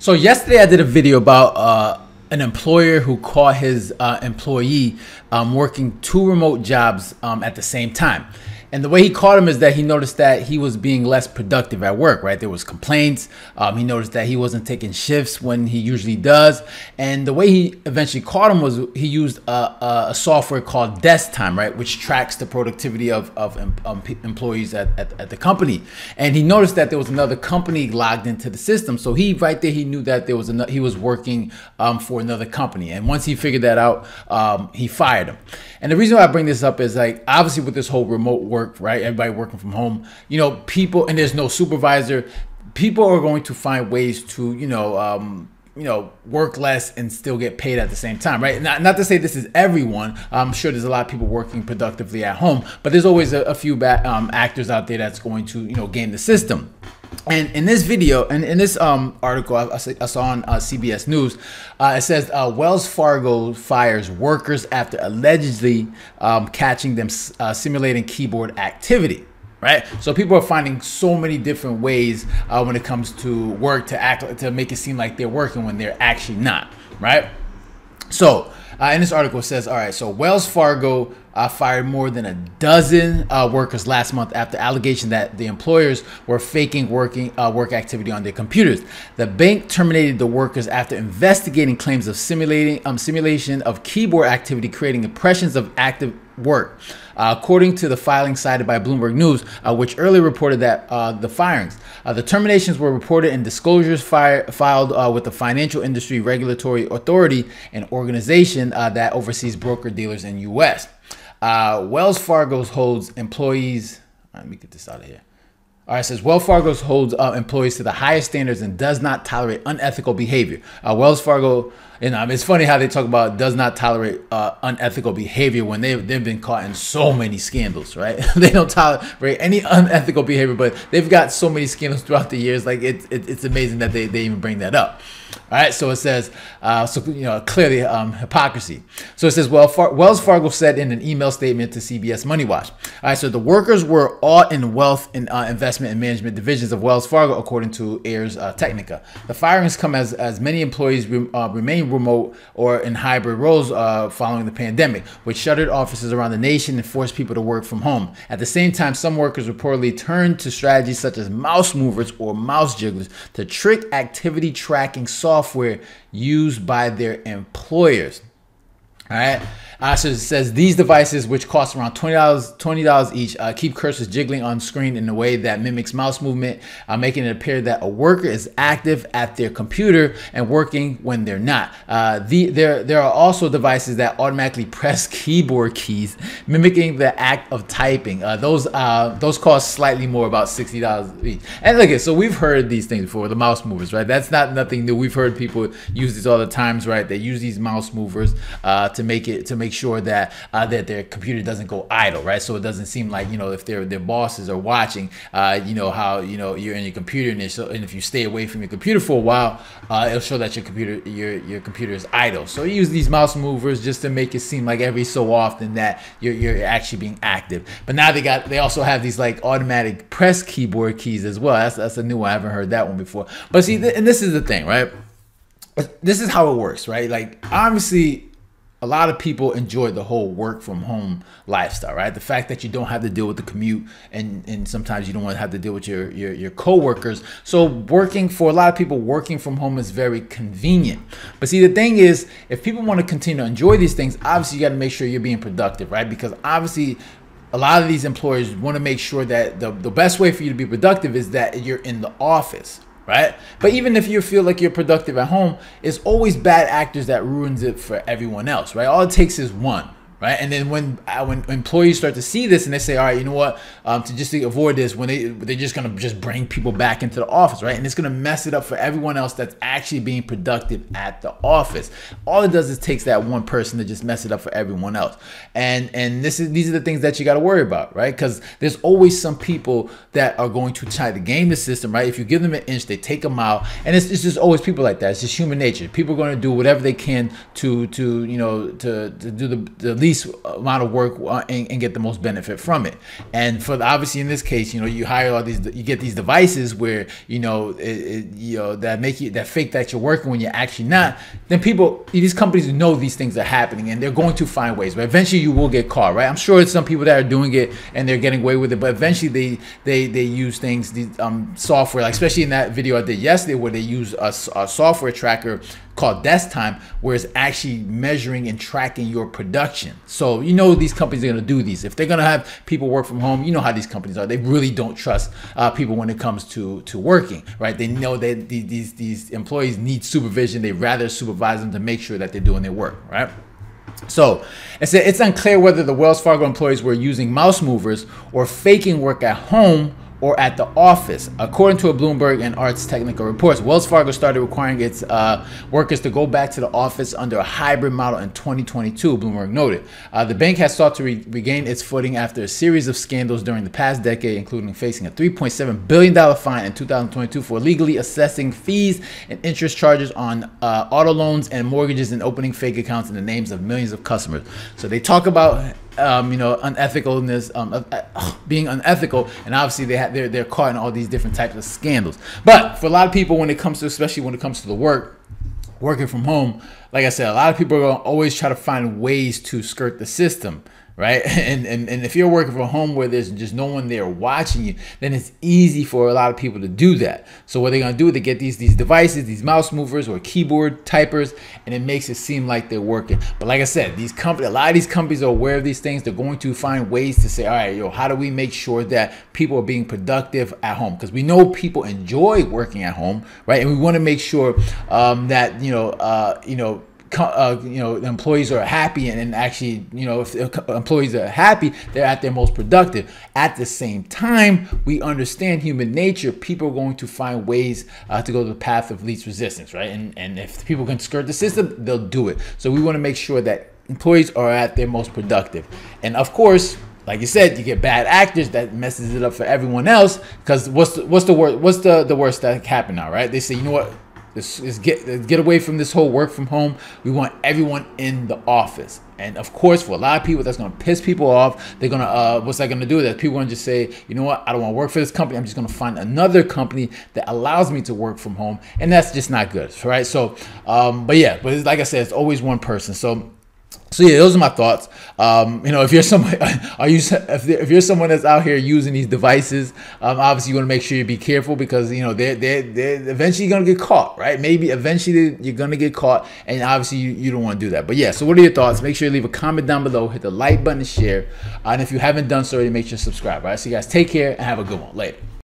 So yesterday I did a video about an employer who caught his employee working two remote jobs at the same time. And the way he caught him is that he noticed that he was being less productive at work, right? There was complaints. He noticed that he wasn't taking shifts when he usually does. And the way he eventually caught him was he used a software called Desk Time, right? Which tracks the productivity of employees at the company. And he noticed that there was another company logged into the system. So right there, he knew that there was he was working for another company. And once he figured that out, he fired him. And the reason why I bring this up is, like, obviously with this whole remote work, right? Everybody working from home, you know, people, and there's no supervisor. People are going to find ways to, work less and still get paid at the same time, right? Not to say this is everyone. I'm sure there's a lot of people working productively at home, but there's always a few actors out there that's going to, game the system. And in this video, and in this article I saw on CBS News, it says Wells Fargo fires workers after allegedly catching them simulating keyboard activity. Right, so people are finding so many different ways when it comes to work to make it seem like they're working when they're actually not. Right. So in this article it says, all right, so Wells Fargo fired more than a dozen workers last month after allegation that the employers were faking work activity on their computers. The bank terminated the workers after investigating claims of simulation of keyboard activity, creating impressions of active work. According to the filing cited by Bloomberg News, which earlier reported that the firings, the terminations were reported in disclosures filed with the Financial Industry Regulatory Authority, an organization that oversees broker-dealers in U.S. Wells Fargo holds employees. Let me get this out of here. All right, it says Wells Fargo holds employees to the highest standards and does not tolerate unethical behavior. Wells Fargo, it's funny how they talk about does not tolerate unethical behavior when they've been caught in so many scandals, right? They don't tolerate any unethical behavior, but they've got so many scandals throughout the years. Like it's amazing that they even bring that up. All right, so it says, clearly hypocrisy. So it says, Wells Fargo said in an email statement to CBS Money Watch. All right, so the workers were all in wealth and investment and management divisions of Wells Fargo, according to Ars Technica. The firings come as many employees remain remote or in hybrid roles following the pandemic, which shuttered offices around the nation and forced people to work from home. At the same time, some workers reportedly turned to strategies such as mouse movers or mouse jigglers to trick activity tracking software used by their employers. All right. So it says these devices, which cost around $20 each, keep cursors jiggling on screen in a way that mimics mouse movement, making it appear that a worker is active at their computer and working when they're not. There are also devices that automatically press keyboard keys, mimicking the act of typing. Those cost slightly more, about $60 each. And look, so we've heard these things before, the mouse movers, right? That's nothing new. We've heard people use these all the times, right? They use these mouse movers to make sure that their computer doesn't go idle, right? So it doesn't seem like, if their bosses are watching, how you're in your computer, and if you stay away from your computer for a while, it'll show that your computer is idle. So you use these mouse movers just to make it seem like every so often that you're actually being active. But now they also have these like automatic press keyboard keys as well. That's a new one. I haven't heard that one before. But see, and this is the thing, right? This is how it works, right? Like, obviously, a lot of people enjoy the whole work from home lifestyle, right? The fact that you don't have to deal with the commute, and sometimes you don't want to have to deal with your coworkers. So for a lot of people, working from home is very convenient. But see, the thing is, if people want to continue to enjoy these things, obviously you got to make sure you're being productive, right? Because obviously a lot of these employers want to make sure that the best way for you to be productive is that you're in the office. Right? But even if you feel like you're productive at home, it's always bad actors that ruins it for everyone else, right? All it takes is one, right? And then when employees start to see this and they say, all right, you know what, to avoid this, they're just gonna bring people back into the office, right? And it's gonna mess it up for everyone else that's actually being productive at the office. All it does is takes that one person to just mess it up for everyone else. And these are the things that you got to worry about, right? Because there's always some people that are going to try to game the system, right? If you give them an inch, they take a mile, and it's just always people like that. It's just human nature. People are going to do whatever they can to do the least least amount of work and get the most benefit from it. And for obviously in this case, you hire all these, you get these devices where that make you that fake that you're working when you're actually not. Then these companies know these things are happening, and they're going to find ways. But eventually, you will get caught, right? I'm sure it's some people that are doing it and they're getting away with it, but eventually they use things, these software, like especially in that video I did yesterday, where they use a software tracker called Desk Time, where it's actually measuring and tracking your production. So these companies are going to do these. If they're going to have people work from home, you know how these companies are. They really don't trust people when it comes to working, right? They know that these employees need supervision. They rather supervise them to make sure that they're doing their work, right? So it's unclear whether the Wells Fargo employees were using mouse movers or faking work at home or at the office. According to a Bloomberg and Arts Technical reports, Wells Fargo started requiring its workers to go back to the office under a hybrid model in 2022, Bloomberg noted. The bank has sought to regain its footing after a series of scandals during the past decade, including facing a $3.7 billion fine in 2022 for illegally assessing fees and interest charges on auto loans and mortgages and opening fake accounts in the names of millions of customers. So they talk about unethicalness, being unethical, and obviously they're caught in all these different types of scandals. But for a lot of people, especially when it comes to the working from home, like I said, a lot of people are going to always try to find ways to skirt the system, right? And if you're working from home where there's just no one there watching you, then it's easy for a lot of people to do that. So what they're going to do, they get these devices, these mouse movers or keyboard typers, and it makes it seem like they're working. But like I said, a lot of these companies are aware of these things. They're going to find ways to say, all right, how do we make sure that people are being productive at home? Because we know people enjoy working at home, right? And we want to make sure that the employees are happy, and actually, if employees are happy, they're at their most productive. At the same time, we understand human nature. People are going to find ways to go to the path of least resistance, right? And if people can skirt the system, they'll do it. So we want to make sure that employees are at their most productive. And of course, like you said, you get bad actors that messes it up for everyone else. Because what's the worst that can happen now, right? They say, you know what? Let's get away from this whole work from home. We want everyone in the office. And of course, for a lot of people, that's going to piss people off. They're going to, what's that going to do? That people going to just say, you know what? I don't want to work for this company. I'm just going to find another company that allows me to work from home. And that's just not good, right? So, but like I said, it's always one person. So yeah, those are my thoughts. If you're someone, if you're someone that's out here using these devices, obviously you want to make sure you be careful, because they're eventually gonna get caught, right? Maybe eventually you're gonna get caught, and obviously you don't want to do that. But yeah, so what are your thoughts? Make sure you leave a comment down below, hit the like button, and share, and if you haven't done so already, make sure to subscribe. All right, so you guys take care and have a good one. Later.